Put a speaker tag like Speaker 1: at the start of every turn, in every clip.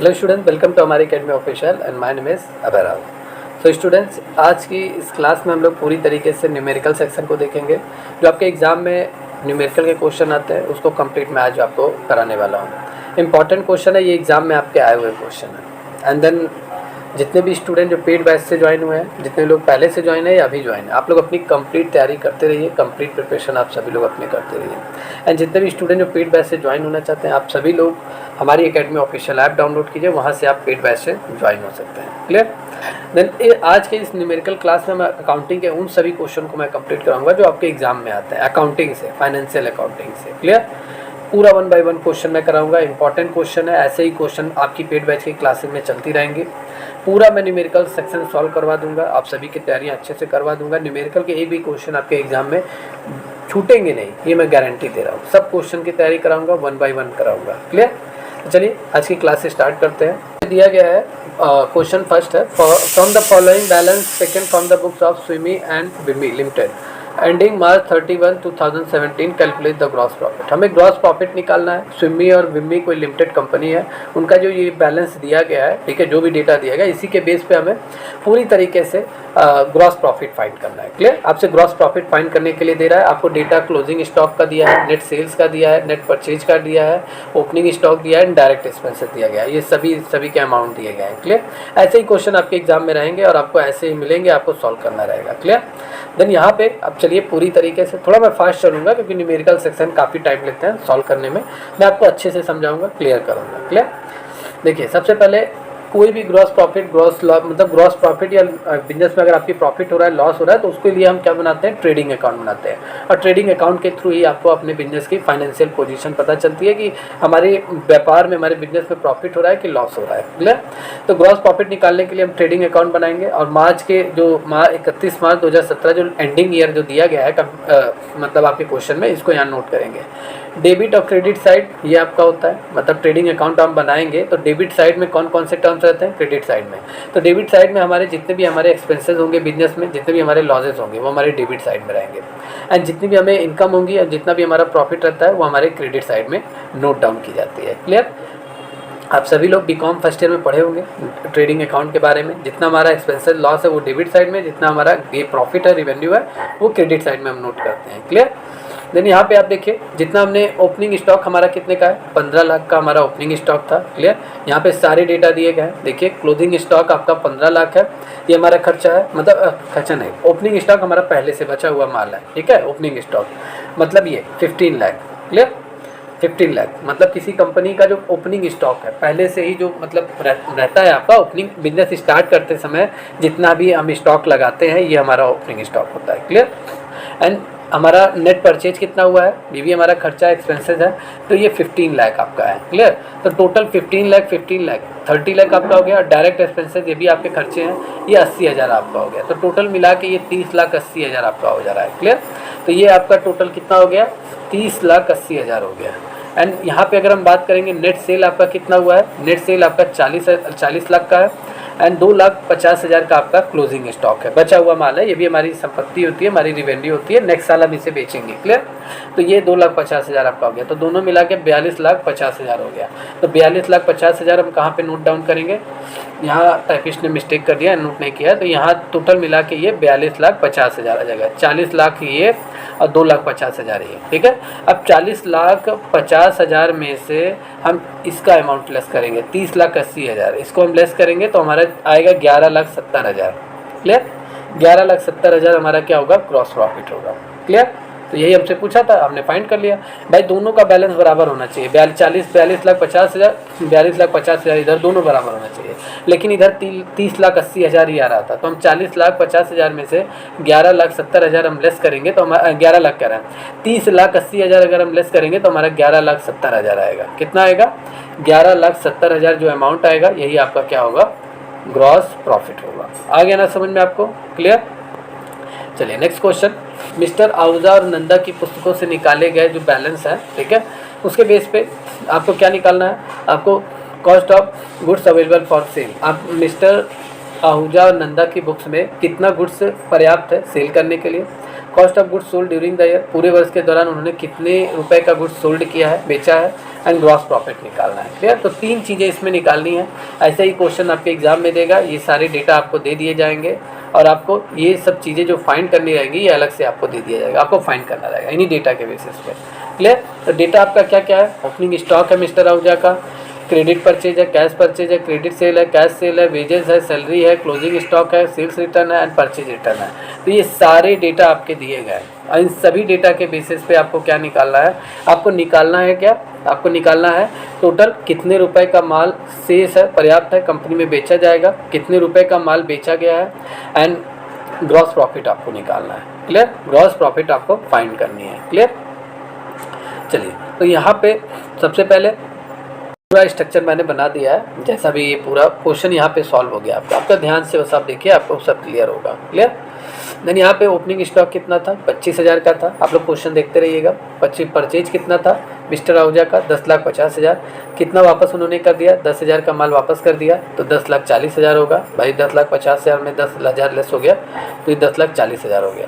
Speaker 1: Hello student, welcome to हमारी academy official and my name is Abhay Rao. So students, आज की इस class में हम लोग पूरी तरीके से न्यूमेरिकल सेक्शन को देखेंगे। जो आपके एग्ज़ाम में न्यूमेरिकल के क्वेश्चन आते हैं उसको कंप्लीट मैं आज आपको कराने वाला हूँ। इंपॉर्टेंट क्वेश्चन है, ये एग्ज़ाम में आपके आए हुए क्वेश्चन है। एंड देन जितने भी स्टूडेंट जो पेड बैच से ज्वाइन हुए हैं, जितने लोग पहले से ज्वाइन है या अभी ज्वाइन है, आप लोग अपनी कंप्लीट तैयारी करते रहिए, कंप्लीट प्रिपरेशन आप सभी लोग अपने करते रहिए। एंड जितने भी स्टूडेंट जो पेड बैच से ज्वाइन होना चाहते हैं, आप सभी लोग हमारी एकेडमी ऑफिशियल ऐप डाउनलोड कीजिए, वहाँ से आप पेड बैच से ज्वाइन हो सकते हैं। क्लियर? देन आज के इस न्यूमेरिकल क्लास में मैं अकाउंटिंग के उन सभी क्वेश्चन को मैं कंप्लीट कराऊंगा जो आपके एग्जाम में आते हैं अकाउंटिंग से, फाइनेंशियल अकाउंटिंग से। क्लियर? पूरा 1 बाय 1 क्वेश्चन मैं कराऊंगा। इंपॉर्टेंट क्वेश्चन है, ऐसे ही क्वेश्चन आपकी पेड बैच की क्लासेस में चलती रहेंगी। पूरा मैं न्यूमेरिकल सेक्शन सॉल्व करवा दूंगा, आप सभी की तैयारियां अच्छे से करवा दूंगा। न्यूमेरिकल के एक भी क्वेश्चन आपके एग्जाम में छूटेंगे नहीं, ये मैं गारंटी दे रहा हूँ। सब क्वेश्चन की तैयारी कराऊंगा, 1 बाय 1 कराऊंगा। क्लियर? तो चलिए आज की क्लास से स्टार्ट करते हैं। दिया गया है क्वेश्चन फर्स्ट है, from the following balance taken from the books of Swimmy and Vimmy limited ending March 31, 2017 calculate the gross profit. हमें ग्रॉस प्रॉफिट निकालना है। स्विमी और विमी कोई लिमिटेड कंपनी है, उनका जो ये बैलेंस दिया गया है, ठीक है, जो भी डेटा दिया गया इसी के बेस पे हमें पूरी तरीके से ग्रॉस प्रॉफिट फाइंड करना है। क्लियर? आपसे ग्रॉस प्रॉफिट फाइंड करने के लिए दे रहा है, आपको डेटा क्लोजिंग स्टॉक का दिया है, नेट सेल्स का दिया है, नेट परचेज का दिया है, ओपनिंग स्टॉक दिया है, डायरेक्ट एक्सपेंसेस दिया गया है। ये सभी के अमाउंट दिए गए हैं। क्लियर? ऐसे ही क्वेश्चन आपके एग्जाम में रहेंगे और आपको ऐसे ही मिलेंगे, आपको सॉल्व करना रहेगा। क्लियर? देन यहाँ पे अब चलिए पूरी तरीके से, थोड़ा मैं फास्ट चलूँगा क्योंकि न्यूमेरिकल सेक्शन काफ़ी टाइम लेते हैं सॉल्व करने में। मैं आपको अच्छे से समझाऊंगा, क्लियर करूँगा। क्लियर? देखिए, सबसे पहले कोई भी ग्रॉस प्रॉफिट, ग्रॉस लॉस, मतलब ग्रॉस प्रॉफिट या बिजनेस में अगर आपकी प्रॉफिट हो रहा है, लॉस हो रहा है, तो उसके लिए हम क्या बनाते हैं? ट्रेडिंग अकाउंट बनाते हैं। और ट्रेडिंग अकाउंट के थ्रू ही आपको अपने बिजनेस की फाइनेंशियल पोजीशन पता चलती है कि हमारे व्यापार में, हमारे बिजनेस में प्रॉफिट हो रहा है कि लॉस हो रहा है। क्लियर? तो ग्रॉस प्रॉफिट निकालने के लिए हम ट्रेडिंग अकाउंट बनाएंगे। और मार्च के जो 31 मार्च 2017 जो एंडिंग ईयर जो दिया गया है मतलब आपके क्वेश्चन में, इसको यहाँ नोट करेंगे। डेबिट और क्रेडिट साइड ये आपका होता है, मतलब ट्रेडिंग अकाउंट हम बनाएंगे तो डेबिट साइड में कौन कौन से टर्म्स रहते हैं? क्रेडिट साइड में। तो डेबिट साइड में हमारे जितने भी हमारे एक्सपेंसेस होंगे बिजनेस में, जितने भी हमारे लॉसेस होंगे वो हमारे डेबिट साइड में रहेंगे। एंड जितनी भी हमें इनकम होंगी या जितना भी हमारा प्रॉफिट रहता है वो हमारे क्रेडिट साइड में नोट डाउन की जाती है। क्लियर? आप सभी लोग बीकॉम फर्स्ट ईयर में पढ़े होंगे ट्रेडिंग अकाउंट के बारे में। जितना हमारा एक्सपेंसेस लॉस है वो डेबिट साइड में, जितना हमारा ये प्रॉफिट है, रेवेन्यू है, वो क्रेडिट साइड में हम नोट करते हैं। क्लियर? देन यहाँ पे आप देखिए, जितना हमने ओपनिंग स्टॉक हमारा कितने का है? 15 लाख का हमारा ओपनिंग स्टॉक था। क्लियर? यहाँ पे सारे डेटा दिए गए हैं। देखिए, क्लोजिंग स्टॉक आपका 15 लाख है, ये हमारा खर्चा है, मतलब खर्चा नहीं, ओपनिंग स्टॉक हमारा पहले से बचा हुआ माल है। ठीक है? ओपनिंग स्टॉक मतलब ये 15 लाख। क्लियर? 15 लाख मतलब किसी कंपनी का जो ओपनिंग स्टॉक है पहले से ही, जो मतलब रहता है आपका ओपनिंग बिजनेस स्टार्ट करते समय जितना भी हम स्टॉक लगाते हैं, ये हमारा ओपनिंग स्टॉक होता है। क्लियर? एंड हमारा नेट परचेज कितना हुआ है, ये भी हमारा खर्चा एक्सपेंसेस है, तो ये 15 लाख आपका है। क्लियर? तो टोटल 15 लाख 30 लाख आपका हो गया। डायरेक्ट एक्सपेंसेस ये भी आपके खर्चे हैं, ये 80,000 आपका हो गया। तो टोटल मिला के ये 30,80,000 आपका हो जा रहा है। क्लियर? तो ये आपका टोटल कितना हो गया? 30,80,000 हो गया। एंड यहाँ पे अगर हम बात करेंगे नेट सेल आपका कितना हुआ है? नेट सेल आपका 40 लाख का है। एंड 2,50,000 का आपका क्लोजिंग स्टॉक है, बचा हुआ माल है, ये भी हमारी संपत्ति होती है, हमारी रिवेन्यू होती है, नेक्स्ट साल हम इसे बेचेंगे। क्लियर? तो ये 2,50,000 आपका हो गया। तो दोनों मिला के 42,50,000 हो गया। तो 42,50,000 हम कहाँ पे नोट डाउन करेंगे? यहाँ टाइपिस्ट ने मिस्टेक कर दिया, नोट नहीं किया, तो यहाँ टोटल मिला के ये 42,50,000 आ जाएगा। 40 लाख ये और 2,50,000 ये। ठीक है? अब 40,50,000 में से हम इसका अमाउंट लेस करेंगे, 30,80,000, इसको हम लेस करेंगे तो हमारा आएगा 11,70,000। क्लियर? 11,70,000 हमारा क्या होगा? ग्रॉस प्रॉफिट होगा। क्लियर? तो यही हमसे पूछा था, हमने फाइंड कर लिया। भाई दोनों का बैलेंस बराबर होना चाहिए, 42,50,000 इधर दोनों बराबर होना चाहिए, लेकिन इधर 30,80,000 ही आ रहा था। तो हम 40,50,000 में से 11,70,000 हम लेस करेंगे तो हमारा 11 लाख कह रहा है, 30,80,000 अगर हम लेस करेंगे तो हमारा 11,70,000 आएगा। कितना आएगा? 11,70,000 जो अमाउंट आएगा यही आपका क्या होगा? ग्रॉस प्रॉफिट होगा। आ गया ना समझ में आपको? क्लियर? चलिए नेक्स्ट क्वेश्चन। मिस्टर आहूजा और नंदा की पुस्तकों से निकाले गए जो बैलेंस है, ठीक है, उसके बेस पे आपको क्या निकालना है? आपको cost of goods available for sale. आप मिस्टर आहूजा और नंदा की बुक्स में कितना गुड्स पर्याप्त है सेल करने के लिए? Cost of goods sold during the year, पूरे वर्ष के दौरान उन्होंने कितने रुपए का गुड्स सोल्ड किया है, बेचा है? एंड ग्रॉस प्रॉफिट निकालना है। क्लियर? तो 3 चीज़ें इसमें निकालनी है। ऐसे ही क्वेश्चन आपके एग्जाम में देगा, ये सारे डेटा आपको दे दिए जाएंगे और आपको ये सब चीज़ें जो फाइंड करनी रहेंगी ये अलग से आपको दे दिया जाएगा, आपको फाइंड करना रहेगा इन्हीं डेटा के बेसिस पे। क्लियर? तो डेटा आपका क्या क्या है? ओपनिंग स्टॉक है मिस्टर आहूजा का, क्रेडिट परचेज है, कैश परचेज है, क्रेडिट सेल है, कैश सेल है, वेजेस है, सैलरी है, क्लोजिंग स्टॉक है, सेल्स रिटर्न है एंड परचेज रिटर्न है। तो ये सारे डेटा आपके दिए गए हैं और इन सभी डेटा के बेसिस पे आपको क्या निकालना है? आपको निकालना है क्या? आपको निकालना है टोटल कितने रुपए का माल शेष है, पर्याप्त है, कंपनी में बेचा जाएगा, कितने रुपए का माल बेचा गया है एंड ग्रॉस प्रॉफिट आपको निकालना है। क्लियर? ग्रॉस प्रॉफिट आपको फाइंड करनी है। क्लियर? चलिए, तो यहाँ पे सबसे पहले पूरा स्ट्रक्चर मैंने बना दिया है, जैसा भी ये पूरा क्वेश्चन यहाँ पे सॉल्व हो गया आपका ध्यान से बस आप देखिए, आपको सब क्लियर होगा। क्लियर? देन यहाँ पे ओपनिंग स्टॉक कितना था? 25,000 का था। आप लोग क्वेश्चन देखते रहिएगा। परचेज कितना था मिस्टर आहूजा का? 10,50,000। कितना वापस उन्होंने कर दिया? 10,000 का माल वापस कर दिया, तो 10,40,000 होगा। भाई 10,50,000 में 10,000 लेस हो गया, तो ये 10,40,000 हो गया।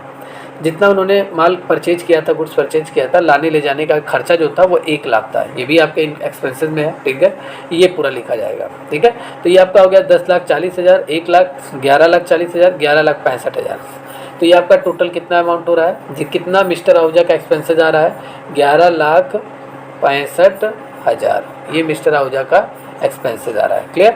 Speaker 1: जितना उन्होंने माल परचेज किया था, गुड्स परचेज किया था, लाने ले जाने का खर्चा जो था वो 1 लाख था। ये भी आपके एक्सपेंसेस में है। ठीक है? ये पूरा लिखा जाएगा। ठीक है? तो ये आपका हो गया 10,40,000, 1,00,000, 11,40,000, 11,65,000। तो ये आपका टोटल कितना अमाउंट हो रहा है? जी कितना मिस्टर आहूजा का एक्सपेंसेस आ रहा है? 11,65,000। ये मिस्टर आहूजा का एक्सपेंसेस आ रहा है। क्लियर?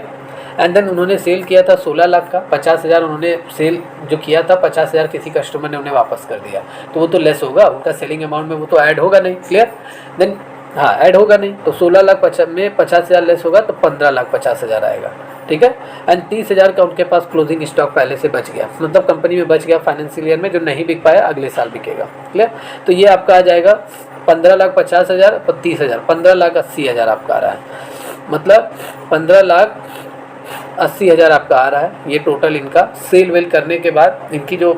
Speaker 1: एंड देन उन्होंने सेल किया था 16 लाख का, 50,000 उन्होंने सेल जो किया था, 50,000 किसी कस्टमर ने उन्हें वापस कर दिया, तो वो तो लेस होगा उनका सेलिंग अमाउंट में, वो तो ऐड होगा नहीं। क्लियर? देन हाँ, ऐड होगा नहीं, तो 16 लाख में 50,000 लेस होगा तो 15,50,000 आएगा। ठीक है? एंड 30,000 का उनके पास क्लोजिंग स्टॉक पहले से बच गया, मतलब कंपनी में बच गया फाइनेंशियल ईयर में, जो नहीं बिक पाया अगले साल बिकेगा। क्लियर? तो ये आपका आ जाएगा 15,50,000 और 30,000, 15,80,000 आपका आ रहा है, मतलब 15,80,000 आपका आ रहा है। ये टोटल इनका सेल वेल करने के बाद इनकी जो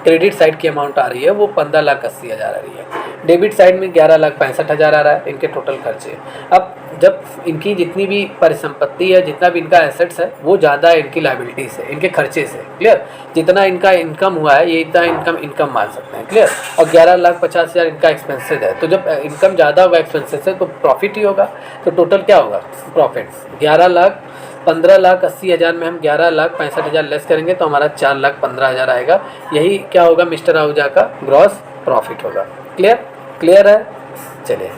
Speaker 1: क्रेडिट साइड की अमाउंट आ रही है वो 15,80,000 आ रही है। डेबिट साइड में 11,65,000 आ रहा है इनके टोटल खर्चे। अब जब इनकी जितनी भी परिसंपत्ति है, जितना भी इनका एसेट्स है, वो ज़्यादा है इनकी लायबिलिटी से, इनके खर्चे से। क्लियर? जितना इनका इनकम हुआ है ये इतना इनकम मान सकते हैं। क्लियर? और 11,50,000 इनका एक्सपेंसेस है, तो जब इनकम ज़्यादा होगा एक्सपेंसेस से तो प्रॉफिट ही होगा। तो टोटल क्या होगा प्रॉफिट? 15,80,000 में हम 11,65,000 लेस करेंगे तो हमारा 4,15,000 आएगा। यही क्या होगा मिस्टर आहूजा का ग्रॉस प्रॉफिट होगा। क्लियर? क्लियर है? चलिए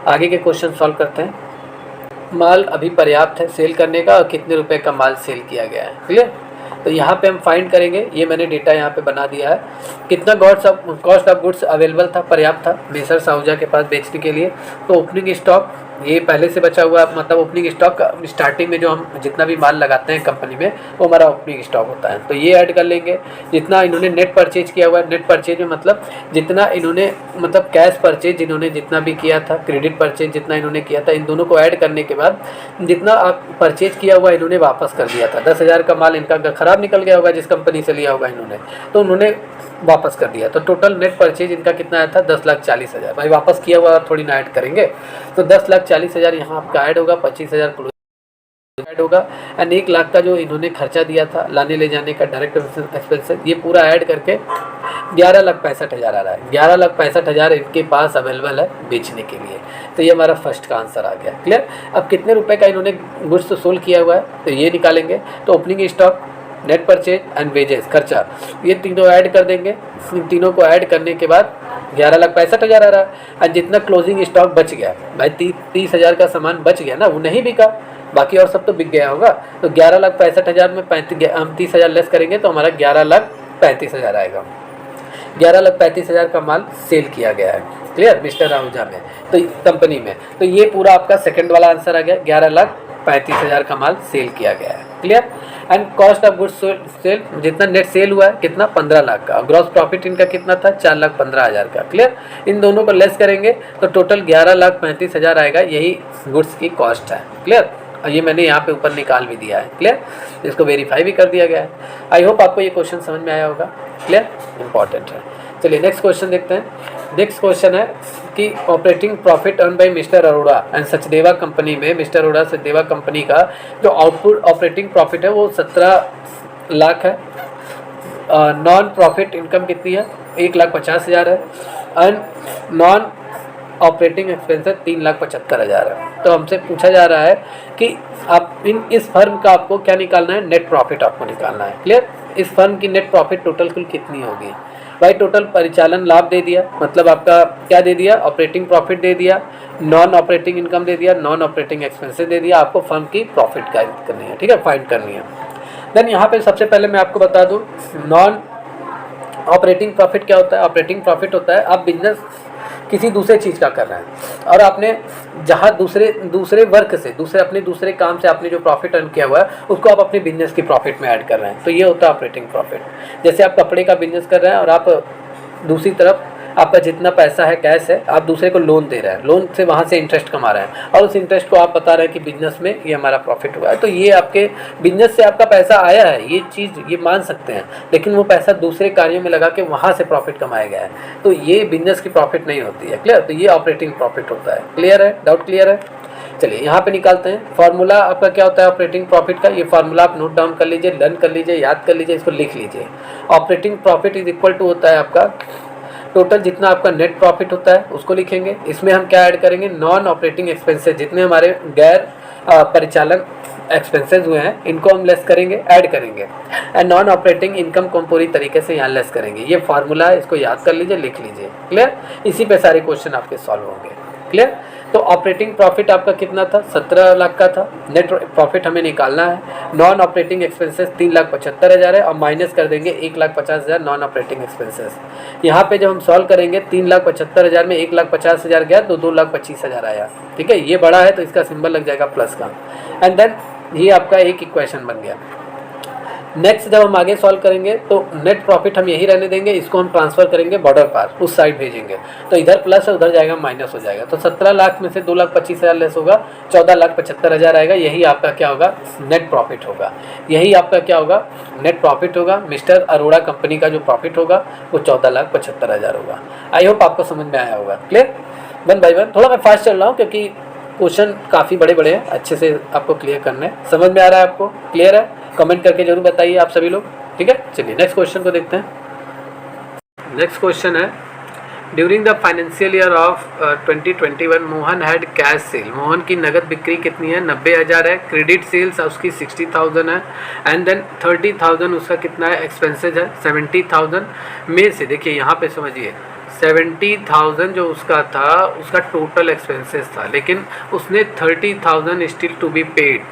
Speaker 1: आगे के क्वेश्चन सॉल्व करते हैं। माल अभी पर्याप्त है सेल करने का और कितने रुपए का माल सेल किया गया है। क्लियर? तो यहाँ पे हम फाइंड करेंगे, ये मैंने डेटा यहाँ पे बना दिया है। कितना कॉस्ट ऑफ गुड्स अवेलेबल था, पर्याप्त था मिस्टर आहूजा के पास बेचने के लिए। तो ओपनिंग स्टॉक ये पहले से बचा हुआ, मतलब ओपनिंग स्टॉक स्टार्टिंग में जो हम जितना भी माल लगाते हैं कंपनी में वो हमारा ओपनिंग स्टॉक होता है, तो ये ऐड कर लेंगे। जितना इन्होंने नेट परचेज किया हुआ है, नेट परचेज में मतलब जितना इन्होंने मतलब कैश परचेज इन्होंने जितना भी किया था, क्रेडिट परचेज जितना इन्होंने किया था, इन दोनों को ऐड करने के बाद जितना आप परचेज किया हुआ इन्होंने वापस कर दिया था। 10,000 का माल इनका ख़राब निकल गया होगा जिस कंपनी से लिया होगा इन्होंने, तो उन्होंने वापस कर दिया। तो टोटल नेट परचेज इनका कितना आया था? 10,40,000। भाई वापस किया हुआ थोड़ी ना ऐड करेंगे, तो 10,40,000 यहाँ आपका ऐड होगा, 25,000 क्लोजिंग ऐड होगा एंड 1 लाख का जो इन्होंने खर्चा दिया था लाने ले जाने का डायरेक्ट एक्सपेंसेस, ये पूरा ऐड करके 11,65,000 आ रहा है। 11,65,000 इनके पास अवेलेबल है बेचने के लिए। तो ये हमारा फर्स्ट का आंसर आ गया। क्लियर? अब कितने रुपए का इन्होंने गुड्स सोल्ड किया हुआ है तो ये निकालेंगे। तो opening stock, net purchase and wages खर्चा, ये तीनों ऐड कर देंगे। इन तीनों को ऐड करने के बाद 11,65,000 आ रहा है। और जितना क्लोजिंग स्टॉक बच गया, भाई 30,000 का सामान बच गया ना, वो नहीं बिका, बाकी और सब तो बिक गया होगा। तो 11,65,000 में हम 30,000 लेस करेंगे तो हमारा 11,35,000 आएगा। 11,35,000 का माल सेल किया गया है। क्लियर? मिस्टर आहूजा में, तो कंपनी में। तो ये पूरा आपका सेकंड वाला आंसर आ गया, 11,35,000 का माल सेल किया गया है। Clear? And cost of goods sale, जितना नेट सेल हुआ है कितना? 15 लाख का। ग्रॉस प्रॉफिट इनका कितना था? 4,15,000 का। क्लियर? इन दोनों को लेस करेंगे तो टोटल 11,35,000 आएगा, यही गुड्स की कॉस्ट है। क्लियर? और ये मैंने यहाँ पे ऊपर निकाल भी दिया है। क्लियर? इसको वेरीफाई भी कर दिया गया है। आई होप आपको ये क्वेश्चन समझ में आया होगा। क्लियर? इंपॉर्टेंट है। चलिए नेक्स्ट क्वेश्चन देखते हैं। नेक्स्ट क्वेश्चन है कि operating profit earn by mister Arora and Sachdeva company में, मिस्टर अरोड़ा सचदेवा कंपनी का जो आउटपुट ऑपरेटिंग प्रॉफिट है वो 17 लाख है। नॉन प्रॉफिट इनकम कितनी है? 1,50,000 है। एंड नॉन ऑपरेटिंग एक्सपेंसेस 3,75,000 है। तो हमसे पूछा जा रहा है कि आप इस फर्म का आपको क्या निकालना है, नेट प्रॉफिट आपको निकालना है। क्लियर? इस फर्म की नेट प्रॉफिट टोटल कुल कितनी होगी भाई? टोटल परिचालन लाभ दे दिया, मतलब आपका क्या दे दिया, ऑपरेटिंग प्रॉफिट दे दिया, नॉन ऑपरेटिंग इनकम दे दिया, नॉन ऑपरेटिंग एक्सपेंसेस दे दिया। आपको फर्म की प्रॉफिट गाइड करनी है, ठीक है, फाइंड करनी है। देन यहाँ पे सबसे पहले मैं आपको बता दूँ नॉन ऑपरेटिंग प्रॉफिट क्या होता है। ऑपरेटिंग प्रॉफिट होता है आप बिजनेस किसी दूसरे चीज़ का कर रहे हैं और आपने जहाँ दूसरे वर्क से अपने दूसरे काम से आपने जो प्रॉफिट अर्न किया हुआ है उसको आप अपने बिजनेस की प्रॉफिट में ऐड कर रहे हैं, तो ये होता है ऑपरेटिंग प्रॉफिट। जैसे आप कपड़े का बिजनेस कर रहे हैं और आप दूसरी तरफ आपका जितना पैसा है कैश है, आप दूसरे को लोन दे रहे हैं, लोन से वहाँ से इंटरेस्ट कमा रहे हैं और उस इंटरेस्ट को आप बता रहे हैं कि बिजनेस में ये हमारा प्रॉफिट हुआ है, तो ये आपके बिजनेस से आपका पैसा आया है, ये चीज़ ये मान सकते हैं, लेकिन वो पैसा दूसरे कार्यों में लगा के वहाँ से प्रॉफिट कमाया गया है, तो ये बिजनेस की प्रॉफिट नहीं होती है। क्लियर? तो ये ऑपरेटिंग प्रॉफिट होता है। क्लियर है? डाउट क्लियर है? चलिए यहाँ पे निकालते हैं। फार्मूला आपका क्या होता है ऑपरेटिंग प्रॉफिट का, ये फार्मूला आप नोट डाउन कर लीजिए, लर्न कर लीजिए, याद कर लीजिए, इसको लिख लीजिए। Operating profit is equal to होता है आपका टोटल जितना आपका नेट प्रॉफिट होता है उसको लिखेंगे, इसमें हम क्या ऐड करेंगे, नॉन ऑपरेटिंग एक्सपेंसेस, जितने हमारे गैर परिचालन एक्सपेंसेस हुए हैं इनको हम लेस करेंगे, ऐड करेंगे, एंड नॉन ऑपरेटिंग इनकम को हम पूरी तरीके से यहाँ लेस करेंगे। ये फार्मूला है, इसको याद कर लीजिए, लिख लीजिए। क्लियर? इसी पे सारे क्वेश्चन आपके सॉल्व होंगे। क्लियर? तो ऑपरेटिंग प्रॉफिट आपका कितना था, 17 लाख का था। नेट प्रॉफिट हमें निकालना है, नॉन ऑपरेटिंग एक्सपेंसेस 3,75,000 है और माइनस कर देंगे 1,50,000 नॉन ऑपरेटिंग एक्सपेंसेस। यहाँ पे जब हम सॉल्व करेंगे 3,75,000 में 1,50,000 गया तो 2,25,000 आया। ठीक है, ये बड़ा है तो इसका सिंबल लग जाएगा प्लस का, एंड देन ये आपका एक इक्वेशन बन गया। नेक्स्ट जब हम आगे सॉल्व करेंगे तो नेट प्रॉफिट हम यही रहने देंगे, इसको हम ट्रांसफर करेंगे बॉर्डर पार, उस साइड भेजेंगे, तो इधर प्लस है उधर जाएगा माइनस हो जाएगा। तो 17 लाख में से 2,25,000 लेस होगा, 14,75,000 आएगा। यही आपका क्या होगा, नेट प्रॉफिट होगा। यही आपका क्या होगा, नेट प्रॉफिट होगा। मिस्टर अरोड़ा कंपनी का जो प्रॉफिट होगा वो 14,75,000 होगा। आई होप आपको समझ में आया होगा। क्लियर? वन बाय वन, थोड़ा मैं फास्ट चल रहा हूँ क्योंकि क्वेश्चन काफ़ी बड़े बड़े हैं, अच्छे से आपको क्लियर करने। समझ में आ रहा है आपको? क्लियर है? कमेंट करके जरूर बताइए आप सभी लोग। ठीक है, चलिए नेक्स्ट क्वेश्चन को देखते हैं। नेक्स्ट क्वेश्चन है, during the financial year of 2021 Mohan had cash cell. Mohan की नगद बिक्री कितनी है, 90,000 है। क्रेडिट सेल्स उसकी 60,000 है, एंड देन 30,000 उसका कितना है, एक्सपेंसेज है 70,000 में से। देखिए यहाँ पे समझिए 70,000 जो उसका था उसका टोटल एक्सपेंसेस था, लेकिन उसने 30,000 स्टिल टू बी पेड।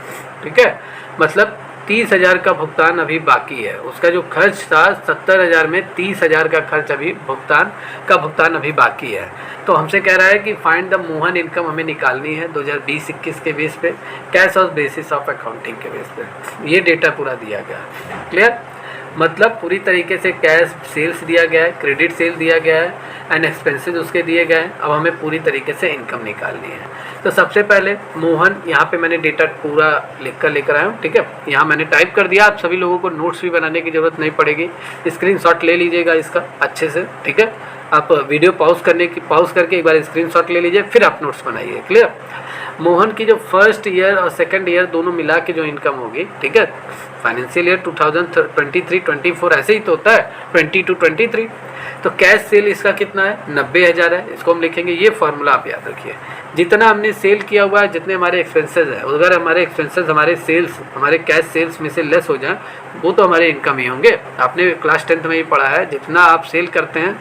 Speaker 1: ठीक है, मतलब 30,000 का भुगतान अभी बाकी है। उसका जो खर्च था 70,000 में 30,000 का खर्च अभी भुगतान अभी बाकी है। तो हमसे कह रहा है कि फाइंड द मोहन इनकम हमें निकालनी है 2020-21 के बेस पे, cash on basis of accounting के बेस पे। ये डेटा पूरा दिया गया। क्लियर? मतलब पूरी तरीके से कैश सेल्स दिया गया है, क्रेडिट सेल दिया गया है, एंड एक्सपेंसेस उसके दिए गए हैं। अब हमें पूरी तरीके से इनकम निकालनी है। तो सबसे पहले मोहन, यहाँ पे मैंने डेटा पूरा लेकर आया हूँ। ठीक है, यहाँ मैंने टाइप कर दिया। आप सभी लोगों को नोट्स भी बनाने की ज़रूरत नहीं पड़ेगी, स्क्रीनशॉट ले लीजिएगा इसका अच्छे से। ठीक है, आप वीडियो पॉज करके एक बार स्क्रीनशॉट ले लीजिए, फिर आप नोट्स बनाइए। क्लियर? मोहन की जो फर्स्ट ईयर और सेकंड ईयर दोनों मिला के जो इनकम होगी, ठीक है, फाइनेंशियल ईयर 2023-24 ऐसे ही तो होता है, 22-23। तो कैश सेल इसका कितना है, 90,000 है। इसको हम लिखेंगे, ये फार्मूला आप याद रखिए। जितना हमने सेल किया हुआ है, जितने हमारे एक्सपेंसेस है, अगर हमारे एक्सपेंसेस हमारे कैश सेल्स में से लेस हो जाए वो तो हमारे इनकम ही होंगे। आपने क्लास 10th में ही पढ़ा है, जितना आप सेल करते हैं,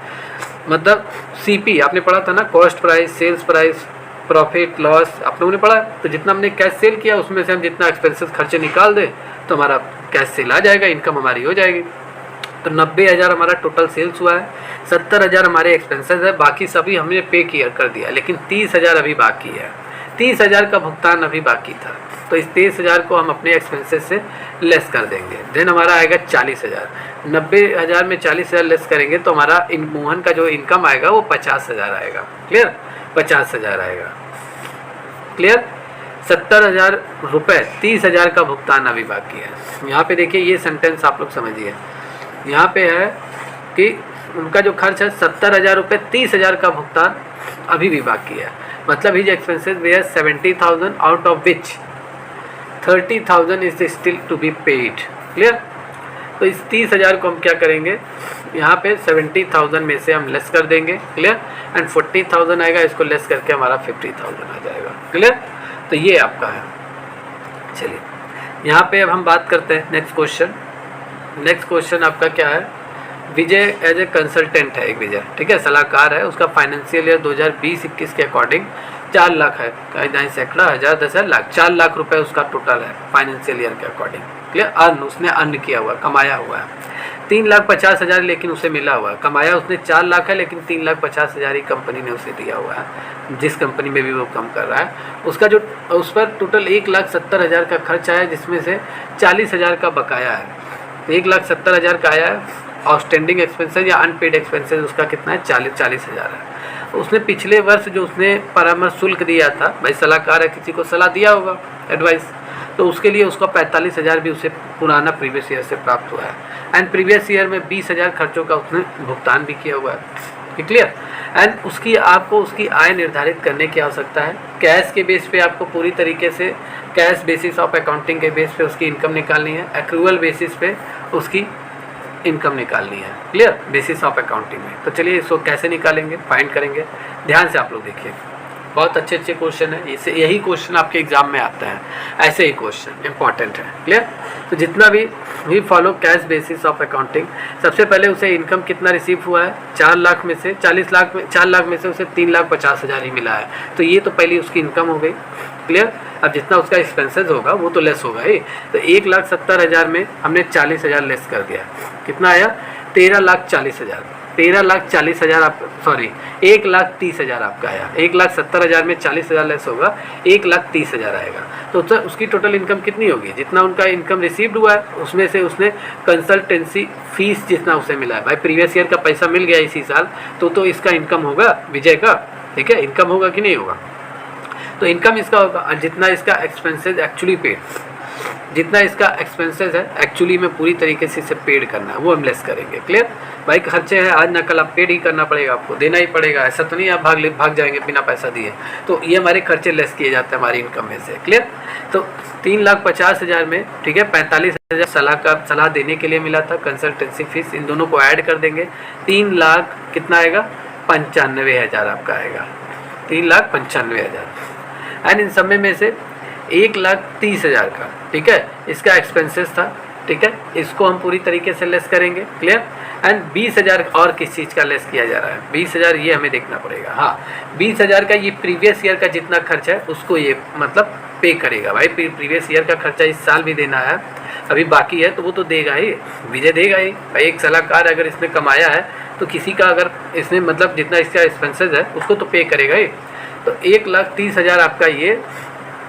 Speaker 1: मतलब CP आपने पढ़ा था ना, cost price, sales price, profit loss, आप लोगों ने पढ़ा है। तो जितना हमने कैश सेल किया उसमें से हम जितना एक्सपेंसेस खर्चे निकाल दें तो हमारा कैश सेल आ जाएगा, इनकम हमारी हो जाएगी। तो 90,000 हमारा टोटल सेल्स हुआ है, 70,000 हमारे एक्सपेंसेस है, बाकी सभी हमने पे किया कर दिया, लेकिन 30,000 अभी बाकी है। 30,000 का भुगतान अभी बाकी था, तो इस 30,000 को हम अपने एक्सपेंसेस से लेस कर देंगे। देन हमारा आएगा 40,000। 90,000 में 40,000 लेस करेंगे तो हमारा मोहन का जो इनकम आएगा वो 50,000 आएगा। क्लियर? 50,000 आएगा। क्लियर? 70,000 रुपये, 30,000 का भुगतान अभी बाकी है। यहाँ पे देखिए, ये सेंटेंस आप लोग समझिए। यहाँ पे है कि उनका जो खर्च है 70,000 रुपये, 30,000 का भुगतान अभी भी बाकी है। मतलब his expenses were 70,000 out of which 30,000 is still to be paid. Clear? तो इस 30,000 को हम क्या करेंगे, यहाँ पे 70,000 में से हम लेस कर देंगे, क्लियर, एंड 40,000 आएगा, इसको लेस करके हमारा 50,000 आ जाएगा, क्लियर। तो ये आपका है। चलिए यहाँ पे अब हम बात करते हैं नेक्स्ट क्वेश्चन। नेक्स्ट क्वेश्चन आपका क्या है, विजय एज ए कंसल्टेंट है, एक विजय, ठीक है, सलाहकार है, उसका फाइनेंशियल ईयर 2020-21 के अकॉर्डिंग 4 लाख है, कहीं सैकड़ा, हज़ार, 10,000, लाख, 4 लाख रुपए उसका टोटल है फाइनेंशियल ईयर के अकॉर्डिंग, क्लियर। अर्न, उसने अर्न किया हुआ, कमाया हुआ है 3,50,000 लेकिन उसे मिला हुआ है। कमाया उसने 4 लाख है लेकिन 3,50,000 ही कंपनी ने उसे दिया हुआ है, जिस कंपनी में भी वो काम कर रहा है। उसका जो उस पर टोटल 1,70,000 का खर्च आया, जिसमें से 40,000 का बकाया है। तो 1,70,000 का आया है। आउटस्टैंडिंग एक्सपेंसेस या अनपेड एक्सपेंसेस उसका कितना है, 40,000 है। उसने पिछले वर्ष जो उसने परामर्श शुल्क दिया था, भाई सलाहकार है, किसी को सलाह दिया होगा, एडवाइस, तो उसके लिए उसका 45,000 भी उसे पुराना प्रीवियस ईयर से प्राप्त हुआ है। एंड प्रीवियस ईयर में 20,000 खर्चों का उसने भुगतान भी किया हुआ है, क्लियर। एंड उसकी आपको उसकी आय निर्धारित करने की आवश्यकता है। कैश के बेस पे आपको पूरी तरीके से कैश बेसिस ऑफ अकाउंटिंग के बेस पे उसकी इनकम निकालनी है, एक्रूअल बेसिस पे उसकी इनकम निकालनी है, क्लियर, बेसिस ऑफ अकाउंटिंग में। तो चलिए इसको कैसे निकालेंगे, फाइंड करेंगे। ध्यान से आप लोग देखिए, बहुत अच्छे अच्छे क्वेश्चन है, इससे यही क्वेश्चन आपके एग्जाम में आता है, ऐसे ही क्वेश्चन इंपॉर्टेंट है, क्लियर। तो जितना भी follow cash basis of accounting, सबसे पहले उसे इनकम कितना रिसीव हुआ है, 4 लाख में से 4 लाख में से उसे 3,50,000 ही मिला है। तो ये तो पहली उसकी इनकम हो गई, क्लियर। अब जितना उसका एक्सपेंसेस होगा वो तो लेस होगा ही। तो 1,70,000 में हमने 40,000 लेस कर दिया, कितना आया, 13,40,000। 13,40,000 आप, सॉरी 1,30,000 आपका आया। 1,70,000 में 40,000 लेस होगा, 1,30,000 आएगा। तो उसकी टोटल इनकम कितनी होगी, जितना उनका इनकम रिसीव्ड हुआ है उसमें से उसने कंसल्टेंसी फीस जितना उसे मिला है, भाई प्रीवियस ईयर का पैसा मिल गया इसी साल, तो इसका इनकम होगा विजय का, ठीक है, इनकम होगा कि नहीं होगा। तो इनकम इसका होगा, जितना इसका एक्सपेंसेस एक्चुअली पेड, जितना इसका एक्सपेंसेस है एक्चुअली में पूरी तरीके से इसे पेड करना है वो हम लेस करेंगे, क्लियर। भाई खर्चे हैं, आज ना कल आप पेड ही करना पड़ेगा, आपको देना ही पड़ेगा, ऐसा तो नहीं आप भाग जाएंगे बिना पैसा दिए। तो ये हमारे खर्चे लेस किए जाते हैं हमारी इनकम में से, क्लियर। तो 3,50,000 में, ठीक है, 45,000 सलाह देने के लिए मिला था, कंसल्टेंसी फीस, इन दोनों को ऐड कर देंगे, 3 लाख कितना आएगा, 95,000 आपका आएगा, 3,95,000। एंड इन सब में से 1,30,000 का, ठीक है, इसका एक्सपेंसेस था, ठीक है, इसको हम पूरी तरीके से लेस करेंगे, क्लियर। एंड 20,000 और किस चीज़ का लेस किया जा रहा है, 20,000 ये हमें देखना पड़ेगा। हाँ, 20,000 का ये प्रीवियस ईयर का जितना खर्चा है उसको ये मतलब पे करेगा। भाई प्रीवियस ईयर का खर्चा इस साल भी देना है, अभी बाकी है, तो वो तो देगा ही, विजय देगा ही। भाई एक सलाहकार अगर इसने कमाया है तो किसी का अगर इसने मतलब जितना इसका एक्सपेंसेस है उसको तो पे करेगा ही। तो 1,30,000 आपका ये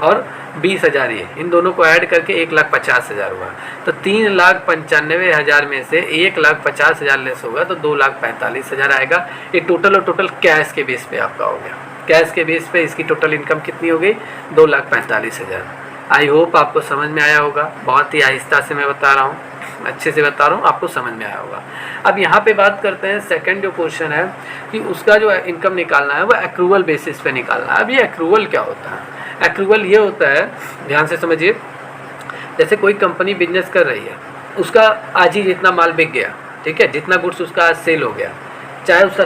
Speaker 1: और 20,000 ये, इन दोनों को ऐड करके 1,50,000 हुआ। तो 3,95,000 में से 1,50,000 लेस होगा तो 2,45,000 आएगा। ये टोटल और टोटल कैश के बेस पे आपका हो गया। कैश के बेस पे इसकी टोटल इनकम कितनी हो गई, 2,45,000। आई होप आपको समझ में आया होगा, बहुत ही आहिस्ता से मैं बता रहा हूँ, अच्छे से बता रहा हूँ, आपको समझ में आया होगा। अब यहाँ पे बात करते हैं सेकंड जो क्वेश्चन है कि उसका जो इनकम निकालना है वो एक्रूवल बेसिस पे निकालना है। अब ये एक्रूवल क्या होता है, एक्रूवल ये होता है, ध्यान से समझिए, जैसे कोई कंपनी बिजनेस कर रही है, उसका आज ही जितना माल बिक गया, ठीक है, जितना गुड्स उसका आज सेल हो गया, चाहे उसका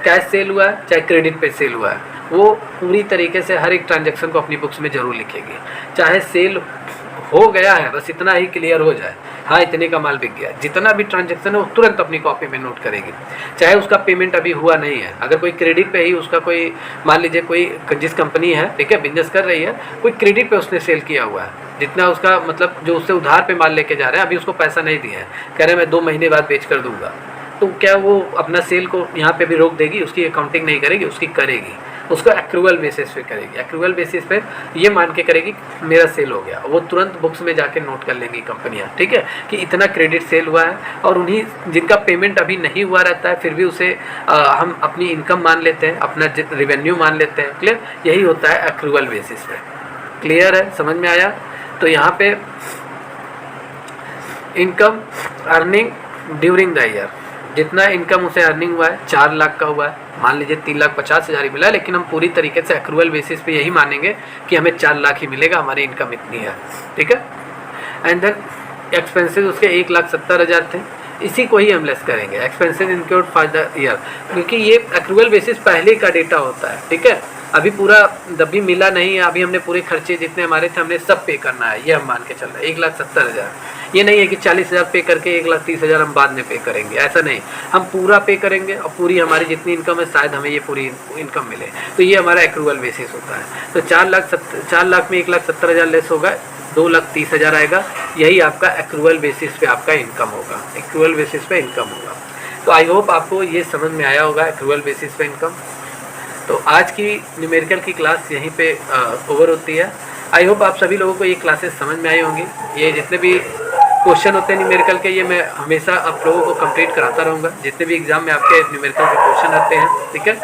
Speaker 1: कैश सेल हुआ है चाहे क्रेडिट पे सेल हुआ है, वो पूरी तरीके से हर एक ट्रांजैक्शन को अपनी बुक्स में जरूर लिखेगी। चाहे सेल हो गया है बस इतना ही क्लियर हो जाए, हाँ इतने का माल बिक गया, जितना भी ट्रांजैक्शन है वो तुरंत अपनी कॉपी में नोट करेगी। चाहे उसका पेमेंट अभी हुआ नहीं है, अगर कोई क्रेडिट पे ही उसका कोई, मान लीजिए कोई जिस कंपनी है, ठीक है, बिजनेस कर रही है, कोई क्रेडिट पे उसने सेल किया हुआ है, जितना उसका मतलब जो उससे उधार पे माल लेके जा रहे हैं, अभी उसको पैसा नहीं दिया है, कह रहे हैं मैं 2 महीने बाद बेच कर दूंगा, तो क्या वो अपना सेल को यहाँ पे भी रोक देगी, उसकी अकाउंटिंग नहीं करेगी, उसकी करेगी, उसको एक्रूवल बेसिस पे करेगी। एक्रूवल बेसिस पे ये मान के करेगी मेरा सेल हो गया, वो तुरंत बुक्स में जाके नोट कर लेंगी कंपनियां, ठीक है, कि इतना क्रेडिट सेल हुआ है। और उन्हीं जिनका पेमेंट अभी नहीं हुआ रहता है फिर भी उसे हम अपनी इनकम मान लेते हैं, अपना रेवेन्यू मान लेते हैं, क्लियर। यही होता है एक्रूवल बेसिस पे, क्लियर है, समझ में आया। तो यहाँ पे income earning during the year, जितना इनकम उसे अर्निंग हुआ है 4 लाख का हुआ है, मान लीजिए 3,50,000 ही मिला है, लेकिन हम पूरी तरीके से एक्रूवल बेसिस पे यही मानेंगे कि हमें 4 लाख ही मिलेगा, हमारी इनकम इतनी है, ठीक है। एंड देन एक्सपेंसेस उसके 1,70,000 थे, इसी को ही हम लेस करेंगे, expenses include for the year, क्योंकि ये एक्रूअल बेसिस पहले का डेटा होता है, ठीक है। अभी पूरा अभी मिला नहीं है, अभी हमने पूरे खर्चे जितने हमारे थे हमने सब पे करना है, ये हम मान के चल रहे हैं 1,70,000। ये नहीं है कि 40,000 पे करके 1,30,000 हम बाद में पे करेंगे, ऐसा नहीं, हम पूरा पे करेंगे और पूरी हमारी जितनी इनकम है शायद हमें ये पूरी इनकम मिले, तो ये हमारा एक्रूअल बेसिस होता है। तो 4 लाख में 1,70,000 लेस होगा, 2,30,000 आएगा, यही आपका एक्रूअल बेसिस पे आपका इनकम होगा, एक्रूअल बेसिस पे इनकम होगा। तो आई होप आपको ये समझ में आया होगा एक्रूअल बेसिस पे इनकम। तो आज की न्यूमेरिकल की क्लास यहीं पे ओवर होती है। आई होप आप सभी लोगों को ये क्लासेस समझ में आई होंगी। ये जितने भी क्वेश्चन होते हैं न्यूमेरिकल के, ये मैं हमेशा आप लोगों को कंप्लीट कराता रहूँगा, जितने भी एग्जाम में आपके न्यूमेरिकल के क्वेश्चन आते हैं, ठीक है।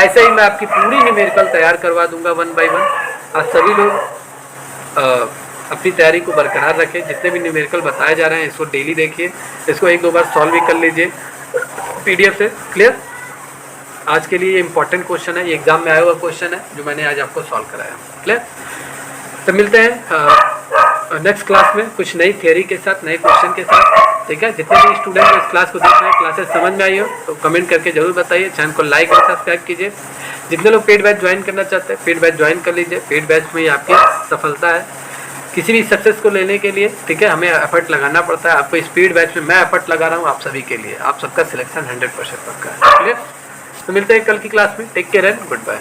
Speaker 1: ऐसे ही मैं आपकी पूरी न्यूमेरिकल तैयार करवा दूंगा 1 बाय 1। आप सभी लोग अपनी तैयारी को बरकरार रखें, जितने भी न्यूमेरिकल बताए जा रहे हैं इसको डेली देखिए, इसको 1-2 बार सॉल्व भी कर लीजिए PDF से। क्लियर? आज के लिए ये इंपॉर्टेंट क्वेश्चन है, ये एग्जाम में आया हुआ क्वेश्चन है जो मैंने आज आपको सॉल्व कराया। क्लियर? तो मिलते हैं नेक्स्ट क्लास में कुछ नई थियरी के साथ, नए क्वेश्चन के साथ, ठीक है। जितने भी स्टूडेंट इस क्लास को देख रहे हैं, क्लासेस समझ में आई हो तो कमेंट करके जरूर बताइए, चैनल को लाइक और सब्सक्राइब कीजिए। जितने लोग पेड बैच ज्वाइन करना चाहते हैं पेड बैच ज्वाइन कर लीजिए, पेड बैच में आपकी सफलता है। किसी भी सक्सेस को लेने के लिए, ठीक है, हमें एफर्ट लगाना पड़ता है। आपको स्पीड बैच में मैं एफर्ट लगा रहा हूँ आप सभी के लिए, आप सबका सिलेक्शन 100% पक्का है। क्लियर? तो मिलते हैं कल की क्लास में। Take care and good bye.